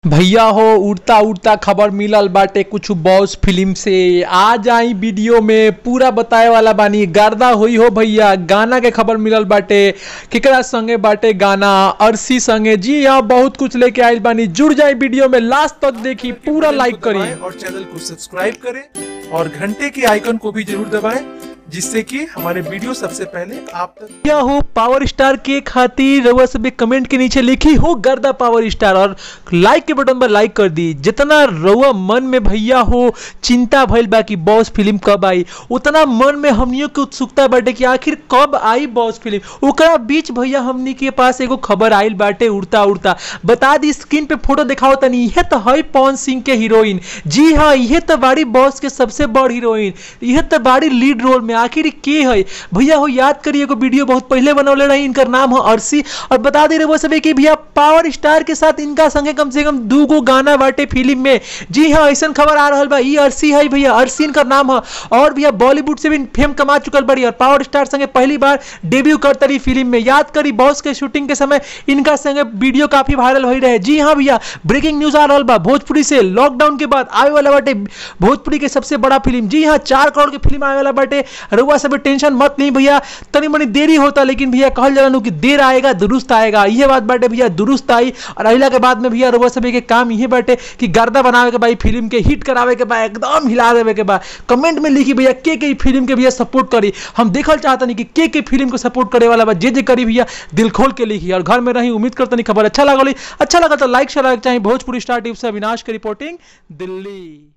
भैया हो उड़ता उड़ता खबर मिलल बाटे कुछ बॉस फिल्म से। आ जाई वीडियो में पूरा बताए वाला बानी। गर्दा हुई हो भैया, गाना के खबर मिलल बाटे। केकरा संगे बाटे गाना? अर्शी संगे। जी हाँ, बहुत कुछ लेके आइल बानी। जुड़ जाए वीडियो में, लास्ट तक देखी, पूरा लाइक करी और चैनल को सब्सक्राइब करें और घंटे के आइकन को भी जरूर दबाएं, जिससे कि हमारे वीडियो सबसे पहले आप तक। क्या हो पावर स्टार के खातिर रउआ सब कमेंट के नीचे लिखी हो गर्दा पावर स्टार और लाइक के बटन पर लाइक कर दी। जितना रउआ मन में भैया हो चिंता भइल बा कि बॉस फिल्म कब आई, उतना मन में हमनियों के उत्सुकता बाटे कि आखिर कब आई बॉस फिल्म। ओकरा बीच भैया हमनी के पास एगो खबर आइल बाटे उड़ता उड़ता। बता दी, स्क्रीन पे फोटो दिखाओ तनी। यह तो है पवन सिंह के हीरोइन। जी हाँ, यह तो बाड़ी बॉस के सबसे बड़ हीरोइन। यह तो बाड़ी लीड रोल में। आखिर के है भैया हो? याद करिए, एगो वीडियो बहुत पहले बनौले रही। इनका नाम है अर्शी। और बता दे रहे वो सभी कि भैया पावर स्टार के साथ इनका संगे कम से कम 2 गो गाना बाटे फिल्म में। जी हाँ, ऐसा खबर आ रहा बा। ये अर्शी है भैया, अर्शी इनका नाम है। और भैया बॉलीवुड से भी फेम कमा चुकल बड़ी और पावर स्टार संगे पहली बार डेब्यू करता रही फिल्म में। याद करी, बॉस के शूटिंग के समय इनका संगे वीडियो काफी वायरल हो रहे। जी हाँ भैया, ब्रेकिंग न्यूज आ रहा बा भोजपुरी से। लॉकडाउन के बाद आवे वाला बाटे भोजपुरी के सबसे बड़ा फिल्म। जी हाँ, 4 करोड़ की फिल्म आवे वाला बाटे। रउआ सब टेंशन मत नहीं भैया, तनी मनी देरी होता, लेकिन भैया कहल जाला कि देर आएगा दुरुस्त आएगा। यह बात बाटे भैया, दुरुस्त आई। और अहिला के बाद में भैया रउआ सब के काम यही बाटे कि गर्दा बनावे के बाद फिल्म के हिट करावे के बाद एकदम हिला देवे के बाद कमेंट में लिखी भैया के फिल्म के भैया सपोर्ट करी। हम देखल चाहता नहीं कि के फिल्म को सपोर्ट करे वाला बा। जे करी भैया दिल खोल के लिखी। और घर में रही, उम्मीद करता नहीं खबर अच्छा लगा तो लाइक शेयर चाहिए। भोजपुरी स्टार टिप्स से अविनाश की रिपोर्टिंग, दिल्ली।